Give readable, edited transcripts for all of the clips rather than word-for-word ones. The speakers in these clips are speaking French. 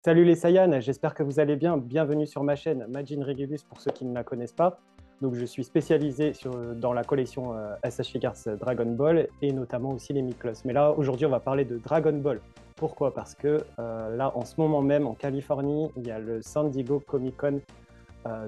Salut les Saiyans, j'espère que vous allez bien. Bienvenue sur ma chaîne Majin Regulus pour ceux qui ne la connaissent pas. Donc, je suis spécialisé dans la collection SH Figures Dragon Ball et notamment aussi les Miklos. Mais là, aujourd'hui, on va parler de Dragon Ball. Pourquoi? Parce que là, en ce moment même, en Californie, il y a le San Diego Comic Con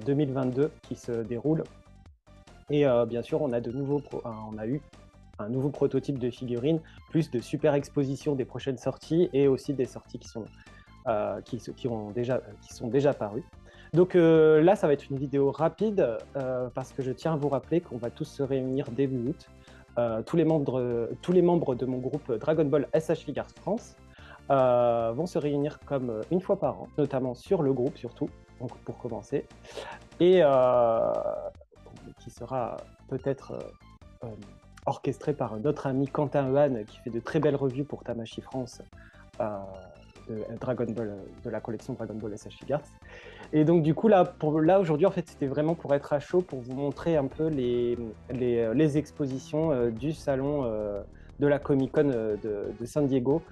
2022 qui se déroule. Et bien sûr, on a eu un nouveau prototype de figurine, plus de super expositions des prochaines sorties et aussi des sorties qui sont déjà parus. Donc là, ça va être une vidéo rapide parce que je tiens à vous rappeler qu'on va tous se réunir début août. Tous les membres de mon groupe Dragon Ball SH Figures France vont se réunir comme une fois par an, notamment sur le groupe surtout, donc pour commencer, et qui sera peut-être euh, orchestré par notre ami Quentin Euan qui fait de très belles revues pour Tamashii France. Euh, de la collection Dragon Ball SH Figures. Et donc, du coup, là aujourd'hui, en fait, c'était vraiment pour être à chaud, pour vous montrer un peu les expositions du salon de la Comic-Con de San Diego.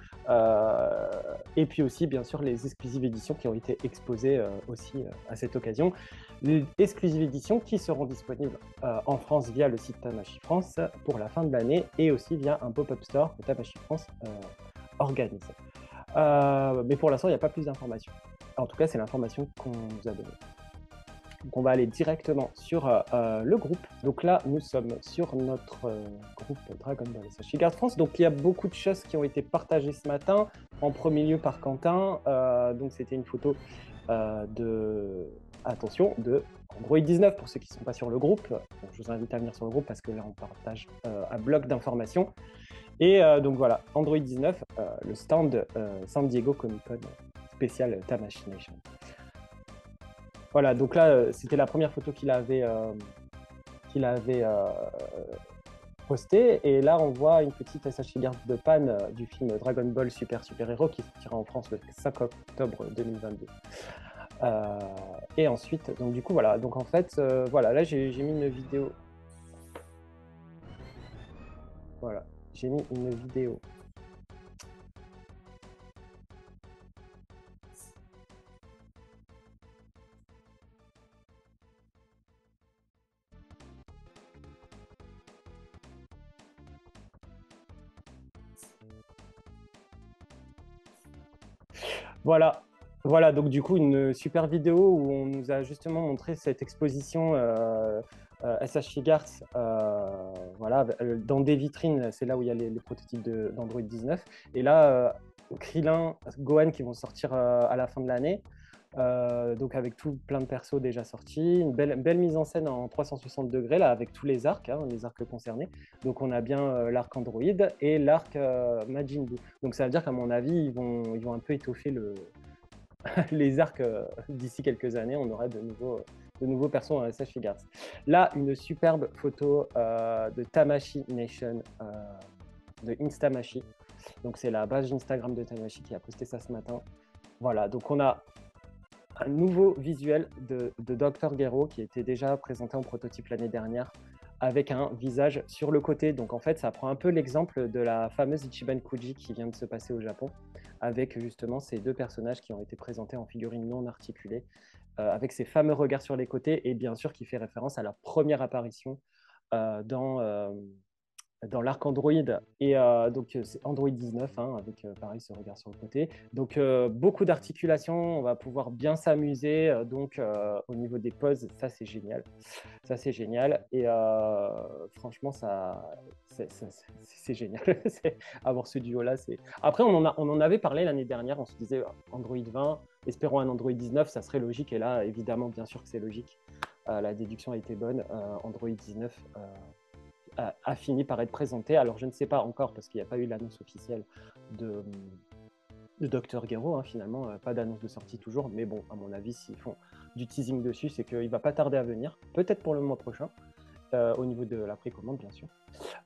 Et puis aussi, bien sûr, les exclusives éditions qui ont été exposées aussi à cette occasion. Les exclusives éditions qui seront disponibles en France via le site Tamashii France pour la fin de l'année et aussi via un pop-up store que Tamashii France organise. Mais pour l'instant, il n'y a pas plus d'informations. En tout cas, c'est l'information qu'on nous a donnée. Donc, on va aller directement sur le groupe. Donc là, nous sommes sur notre groupe Dragon Ball SH Figures France. Donc il y a beaucoup de choses qui ont été partagées ce matin. En premier lieu par Quentin. Donc c'était une photo attention, de Android 19 pour ceux qui ne sont pas sur le groupe. Donc, je vous invite à venir sur le groupe parce que là, on partage un bloc d'informations. Et donc voilà, Android 19, le stand San Diego Comic Con spécial Tamashii Nation. Voilà, donc là, c'était la première photo qu'il avait postée. Et là, on voit une petite SH Figures de panne du film Dragon Ball Super Super Hero qui sortira en France le 5 octobre 2022. Et ensuite, donc du coup, voilà. Donc en fait, voilà, là, j'ai mis une vidéo. Voilà, j'ai mis une vidéo. Voilà, voilà, donc du coup, une super vidéo où on nous a justement montré cette exposition SH Figures voilà, dans des vitrines, c'est là où il y a les prototypes d'Android 19. Et là, Krillin, Gohan qui vont sortir à la fin de l'année. Donc avec tout plein de persos déjà sortis, une belle mise en scène en 360 degrés là avec tous les arcs concernés. Donc on a bien l'arc Android et l'arc Majin Buu. Donc ça veut dire qu'à mon avis ils vont un peu étoffer les arcs d'ici quelques années. On aura de nouveaux persos dans SH Figures. Là une superbe photo de Tamashii Nation de Instamashi. Donc c'est la page Instagram de Tamashii qui a posté ça ce matin. Voilà, donc on a un nouveau visuel de Dr. Gero qui était déjà présenté en prototype l'année dernière avec un visage sur le côté. Donc en fait, ça prend un peu l'exemple de la fameuse Ichiban Kuji qui vient de se passer au Japon avec justement ces deux personnages qui ont été présentés en figurines non articulées avec ces fameux regards sur les côtés et bien sûr qui fait référence à leur première apparition dans l'arc Android. Et donc, c'est Android 19, hein, avec pareil ce regard sur le côté. Donc, beaucoup d'articulations, on va pouvoir bien s'amuser. Donc, au niveau des poses, ça, c'est génial. Ça, c'est génial. Et franchement, c'est génial. Avoir ce duo-là, c'est. Après, on en avait parlé l'année dernière. On se disait Android 20, espérons un Android 19, ça serait logique. Et là, évidemment, bien sûr que c'est logique. La déduction a été bonne. Android 19 a fini par être présenté. Alors je ne sais pas encore parce qu'il n'y a pas eu l'annonce officielle de Dr. Gero, hein, finalement, pas d'annonce de sortie toujours, mais bon, à mon avis, s'ils font du teasing dessus, c'est qu'il ne va pas tarder à venir, peut-être pour le mois prochain, au niveau de la précommande, bien sûr.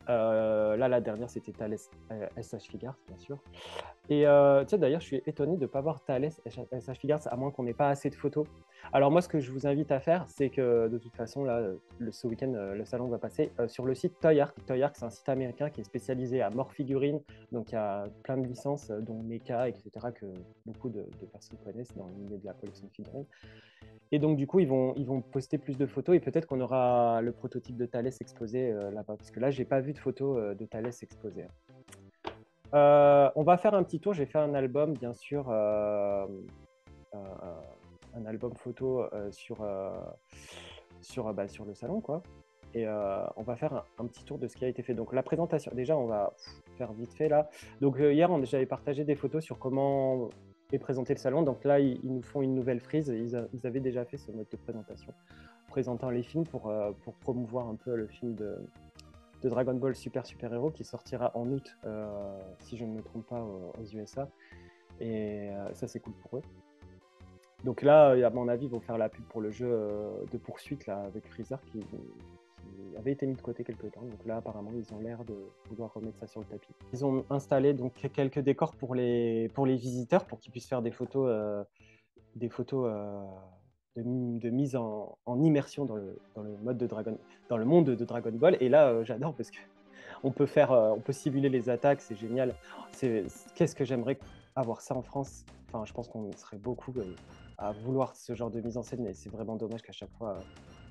Là, la dernière, c'était Thales SH Figures, bien sûr. Et d'ailleurs, je suis étonné de ne pas voir Thales SH Figures, à moins qu'on n'ait pas assez de photos. Alors moi, ce que je vous invite à faire, c'est que de toute façon, là, ce week-end, le salon va passer sur le site Toy Ark. Toy Ark, c'est un site américain qui est spécialisé à Morphigurines, donc il y a plein de licences, dont Mecha, etc., que beaucoup de personnes connaissent dans le milieu de la collection de figurines. Et donc, du coup, ils vont poster plus de photos et peut-être qu'on aura le prototype de Thales exposé là-bas, parce que là, j'ai pas vu de photos de Thales exposé. On va faire un petit tour. J'ai fait un album, bien sûr, un album photo sur le salon, quoi. Et on va faire un petit tour de ce qui a été fait. Donc la présentation, déjà, on va faire vite fait là. Donc hier, j'avais partagé des photos sur comment est présenté le salon. Donc là, ils nous font une nouvelle frise. Ils avaient déjà fait ce mode de présentation, présentant les films pour promouvoir un peu le film de Dragon Ball Super Héros qui sortira en août, si je ne me trompe pas, aux USA. Et ça, c'est cool pour eux. Donc là, à mon avis, ils vont faire la pub pour le jeu de poursuite là, avec Freezer qui avait été mis de côté quelques temps. Donc là, apparemment, ils ont l'air de vouloir remettre ça sur le tapis. Ils ont installé donc quelques décors pour les visiteurs pour qu'ils puissent faire des photos, de mise en immersion dans le mode de dans le monde de Dragon Ball. Et là, j'adore parce que on peut simuler les attaques, c'est génial. Qu'est-ce que j'aimerais avoir ça en France. Enfin, je pense qu'on serait beaucoup à vouloir ce genre de mise en scène, mais c'est vraiment dommage qu'à chaque fois,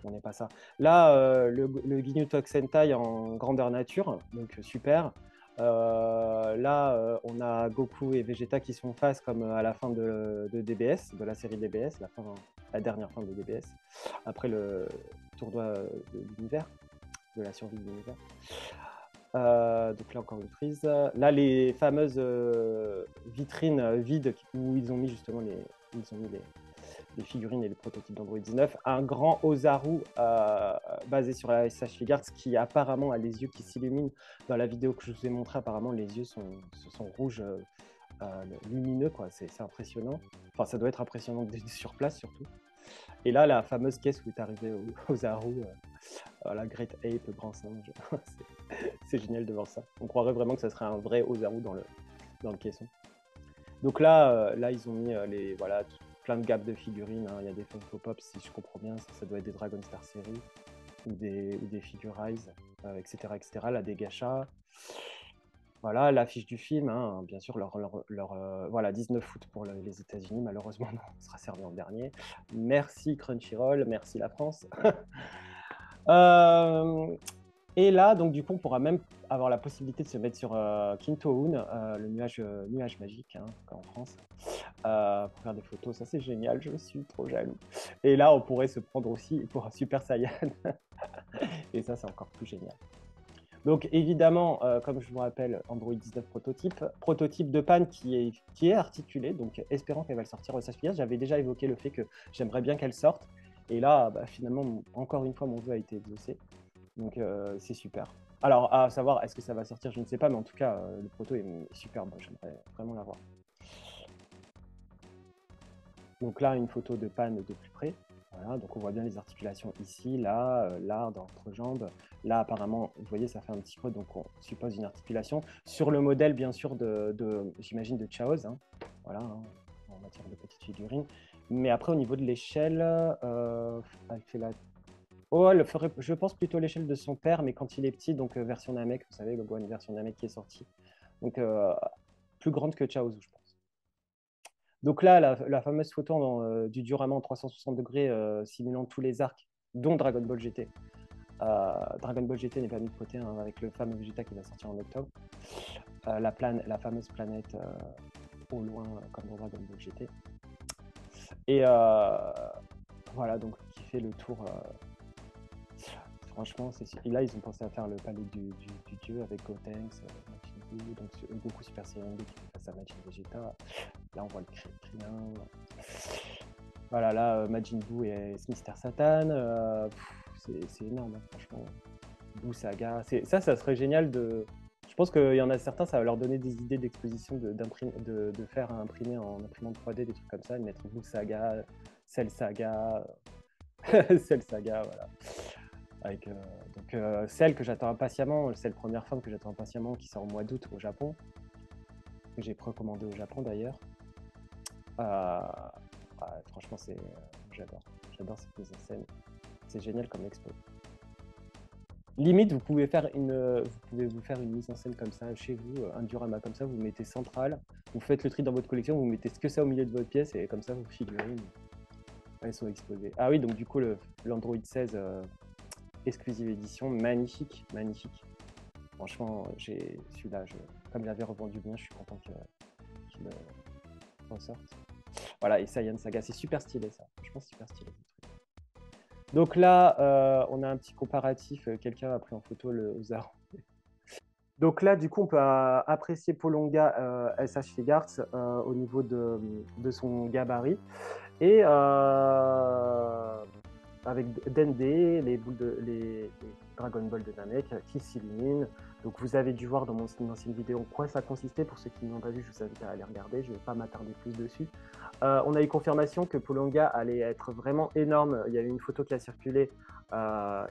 on n'ait pas ça. Là, le Ginyu Tokusentai en grandeur nature, donc super. Là, on a Goku et Vegeta qui sont face comme à la fin de DBS, de la série DBS, la dernière fin de DBS, après le tournoi de l'univers, de la survie de l'univers. Donc là, encore une frise. Là, les fameuses vitrines vides où ils ont mis justement les figurines et les prototypes d'Android 19. Un grand Ozaru basé sur la SH Figuarts qui apparemment a les yeux qui s'illuminent. Dans la vidéo que je vous ai montrée, apparemment, les yeux sont rouges lumineux, quoi. C'est impressionnant. Enfin, ça doit être impressionnant sur place, surtout. Et là, la fameuse caisse où est arrivé Ozaru, la Great Ape, grand singe. C'est génial de voir ça. On croirait vraiment que ça serait un vrai Ozaru dans le caisson. Donc là, ils ont mis plein de gammes de figurines. Hein. Il y a des Funko Pop, si je comprends bien, ça doit être des Dragon Star Series ou des Figurize, etc., etc. Là, des gachas. Voilà, l'affiche du film, hein, bien sûr, voilà, 19 foot pour les États-Unis, malheureusement, non, on sera servi en dernier. Merci Crunchyroll, merci la France. Et là, donc, du coup, on pourra même avoir la possibilité de se mettre sur Kinto-un, le nuage magique, hein, comme en France, pour faire des photos. Ça, c'est génial, je suis trop jaloux. Et là, on pourrait se prendre aussi pour un Super Saiyan. Et ça, c'est encore plus génial. Donc, évidemment, comme je vous rappelle, Android 19 prototype de panne qui est articulé, donc espérant qu'elle va le sortir au SHPS. J'avais déjà évoqué le fait que j'aimerais bien qu'elle sorte. Et là, finalement, encore une fois, mon vœu a été exaucé. Donc, c'est super. Alors, à savoir, est-ce que ça va sortir, je ne sais pas, mais en tout cas, le proto est superbe. J'aimerais vraiment l'avoir. Donc là, une photo de panne de plus près. Voilà, donc on voit bien les articulations ici, là, là, dans l'entrejambe. Là, apparemment, vous voyez, ça fait un petit creux, donc on suppose une articulation. Sur le modèle, bien sûr, j'imagine, de Chaoz, hein. Voilà, hein, en matière de petites figurines. Mais après, au niveau de l'échelle, elle fait la... Oh, elle ferait, je pense, plutôt l'échelle de son père, mais quand il est petit, donc version Namek, vous savez, le une version Namek qui est sortie. Donc, plus grande que Chaozu, je pense. Donc là, la fameuse photo du diorama en 360 degrés simulant tous les arcs, dont Dragon Ball GT. Dragon Ball GT n'est pas mis de côté, hein, avec le fameux Vegeta qui va sortir en octobre. La fameuse planète au loin, comme dans Dragon Ball GT. Et voilà, donc qui fait le tour. Franchement, et là, ils ont pensé à faire le palais du dieu avec Gotenks, Majin Buu, donc Goku Super Saiyan 2 qui fait face à Majin Vegeta. Là, on voit le Krillin. Voilà, là, Majin Buu et Mr. Satan. C'est énorme, hein, franchement. Buu Saga. Ça serait génial de... Je pense qu'il y en a certains, ça va leur donner des idées d'exposition, de faire imprimer en imprimante 3D, des trucs comme ça, de mettre Buu Saga, Cell Saga, Cell Saga, voilà. Avec celle que j'attends impatiemment, celle première forme que j'attends impatiemment, qui sort au mois d'août au Japon, que j'ai précommandé au Japon d'ailleurs. Franchement, j'adore. J'adore cette mise en scène. C'est génial comme expo. Limite, vous pouvez vous faire une mise en scène comme ça chez vous, un diorama comme ça, vous mettez central, vous faites le tri dans votre collection, vous mettez que ça au milieu de votre pièce et comme ça, vos figurines, elles sont exposées. Ah oui, donc du coup, l'Android 16 exclusive édition, magnifique, magnifique. Franchement, celui-là, comme j'avais revendu bien, je suis content qu'il ressorte. Voilà, et Saiyan Saga, c'est super stylé ça. Franchement, c'est super stylé. Donc là, on a un petit comparatif. Quelqu'un a pris en photo le Zaro. Donc là, du coup, on peut apprécier Polonga SH Figuarts au niveau de son gabarit. Et avec Dende, les Dragon Ball de Namek qui s'illuminent. Donc vous avez dû voir dans mon ancienne vidéo en quoi ça consistait. Pour ceux qui n'ont pas vu, je vous invite à aller regarder. Je ne vais pas m'attarder plus dessus. On a eu confirmation que Polonga allait être vraiment énorme. Il y a eu une photo qui a circulé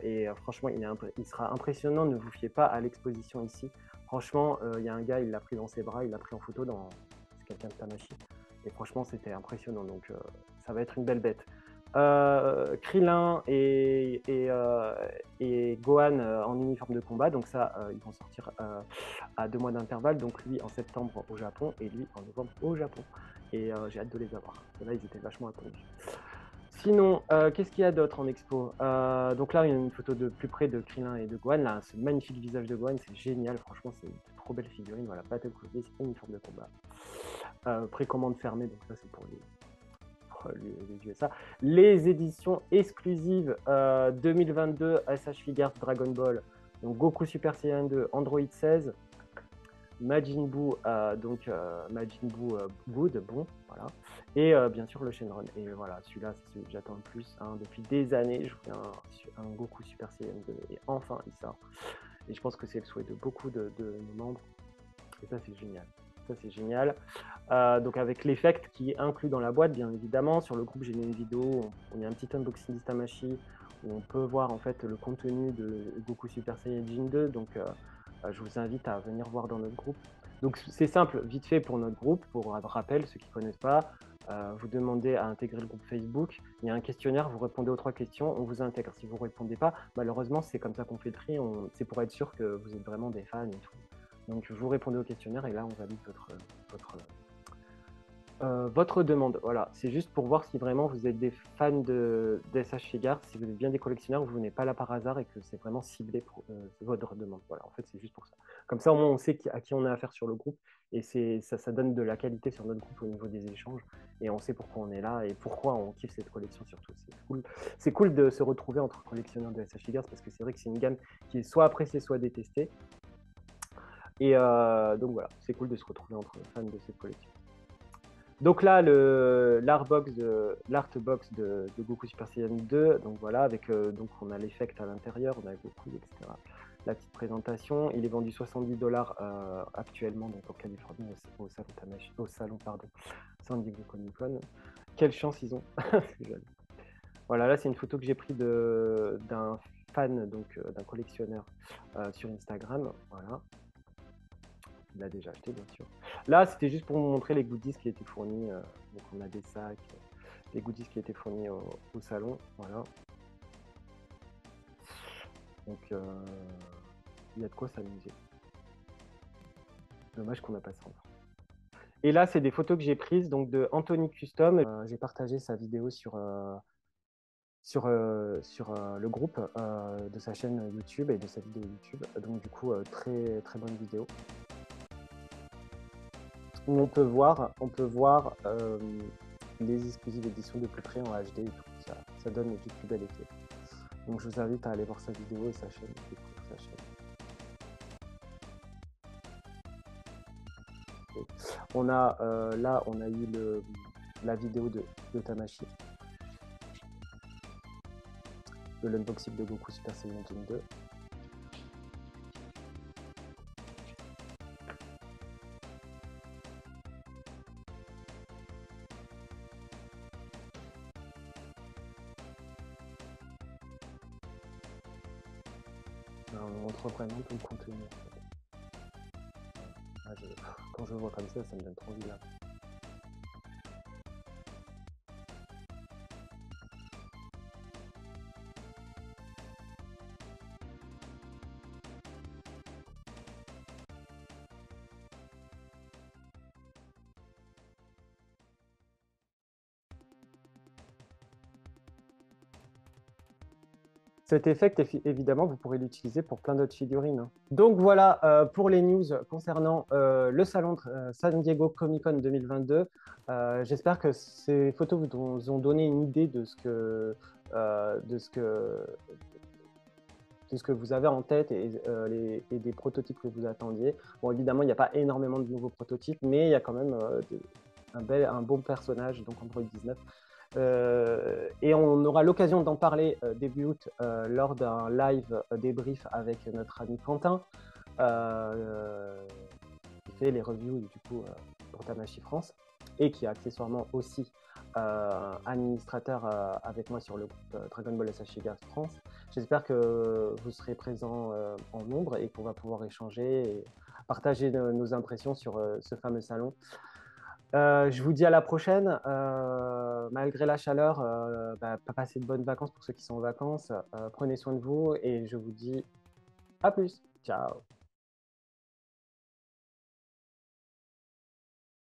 et franchement, il sera impressionnant. Ne vous fiez pas à l'exposition ici. Franchement, il y a un gars, il l'a pris dans ses bras, il l'a pris en photo. C'est quelqu'un de Tamashi. Et franchement, c'était impressionnant. Donc, ça va être une belle bête. Krillin et Gohan en uniforme de combat. Donc ça, ils vont sortir à 2 mois d'intervalle. Donc lui en septembre au Japon et lui en novembre au Japon. Et j'ai hâte de les avoir. Et là, ils étaient vachement attendus. Sinon, qu'est-ce qu'il y a d'autre en expo? Donc là, il y a une photo de plus près de Krillin et de Gohan. Là, ce magnifique visage de Gohan, c'est génial. Franchement, c'est une trop belle figurine. Voilà, Battle Cruiser, c'est uniforme de combat. Précommande fermée, donc ça, c'est pour les USA. Les éditions exclusives 2022 SH Figures Dragon Ball. Donc Goku Super Saiyan 2, Android 16. Majin Buu, Majin Buu Good, bon, voilà. Et bien sûr le Shenron. Et voilà, celui-là, c'est celui que j'attends le plus. Hein. Depuis des années, je voulais un Goku Super Saiyan 2 et enfin il sort. Et je pense que c'est le souhait de beaucoup de nos membres. Et ça, c'est génial. Ça, c'est génial. Donc avec l'effect qui est inclus dans la boîte, bien évidemment. Sur le groupe, j'ai mis une vidéo. On y a un petit unboxing d'Istamashi où on peut voir en fait le contenu de Goku Super Saiyan 2. Donc je vous invite à venir voir dans notre groupe. Donc c'est simple, vite fait pour notre groupe, pour rappel, ceux qui ne connaissent pas, vous demandez à intégrer le groupe Facebook, il y a un questionnaire, vous répondez aux 3 questions, on vous intègre. Si vous ne répondez pas, malheureusement c'est comme ça qu'on fait le tri, c'est pour être sûr que vous êtes vraiment des fans et tout. Donc vous répondez au questionnaire et là on valide votre demande. Voilà, c'est juste pour voir si vraiment vous êtes des fans de SH Figures, si vous êtes bien des collectionneurs, vous n'êtes pas là par hasard et que c'est vraiment ciblé pour votre demande. Voilà, en fait, c'est juste pour ça. Comme ça, au moins, on sait à qui on a affaire sur le groupe et ça donne de la qualité sur notre groupe au niveau des échanges et on sait pourquoi on est là et pourquoi on kiffe cette collection surtout. C'est cool de se retrouver entre collectionneurs de SH Figures parce que c'est vrai que c'est une gamme qui est soit appréciée, soit détestée. Et donc voilà, c'est cool de se retrouver entre fans de cette collection. Donc là, l'artbox de Goku Super Saiyan 2, donc voilà, avec donc on a l'effect à l'intérieur, on a Goku, etc. La petite présentation, il est vendu 70$ actuellement donc en Californie au salon San Diego Comic Con. Quelle chance ils ont. Voilà, là c'est une photo que j'ai prise d'un fan, donc d'un collectionneur sur Instagram. Voilà. Il l'a déjà acheté, bien sûr. Là, c'était juste pour vous montrer les goodies qui étaient fournis. Donc, on a des sacs, les goodies qui étaient fournis au salon. Voilà. Donc, il y a de quoi s'amuser. Dommage qu'on n'a pas ça encore. Et là, c'est des photos que j'ai prises donc, de Anthony Custom. J'ai partagé sa vidéo sur le groupe de sa chaîne YouTube et de sa vidéo YouTube. Donc, du coup, très, très bonne vidéo. Où on peut voir les exclusives éditions de plus près en HD et tout. Ça donne du plus bel effet. Donc je vous invite à aller voir sa vidéo et sa chaîne, découvrir sa chaîne. Okay. On a là, on a eu la vidéo de Tamashi, de l'unboxing de Goku Super Saiyan 2. On montre vraiment tout le contenu. En fait. Quand je le vois comme ça me donne trop envie là. Cet effet, évidemment, vous pourrez l'utiliser pour plein d'autres figurines, hein. Donc voilà pour les news concernant le salon San Diego Comic Con 2022. J'espère que ces photos vous ont donné une idée de ce que, de ce que, de ce que vous avez en tête et des prototypes que vous attendiez. Bon, évidemment, il n'y a pas énormément de nouveaux prototypes, mais il y a quand même un bon personnage, donc Android 19. Et on aura l'occasion d'en parler début août lors d'un live débrief avec notre ami Quentin, qui fait les reviews du coup pour Tamashii France et qui est accessoirement aussi administrateur avec moi sur le groupe Dragon Ball SHIGA France. J'espère que vous serez présents en nombre et qu'on va pouvoir échanger et partager nos impressions sur ce fameux salon. Je vous dis à la prochaine. Malgré la chaleur, passez de bonnes vacances pour ceux qui sont en vacances. Prenez soin de vous et je vous dis à plus. Ciao.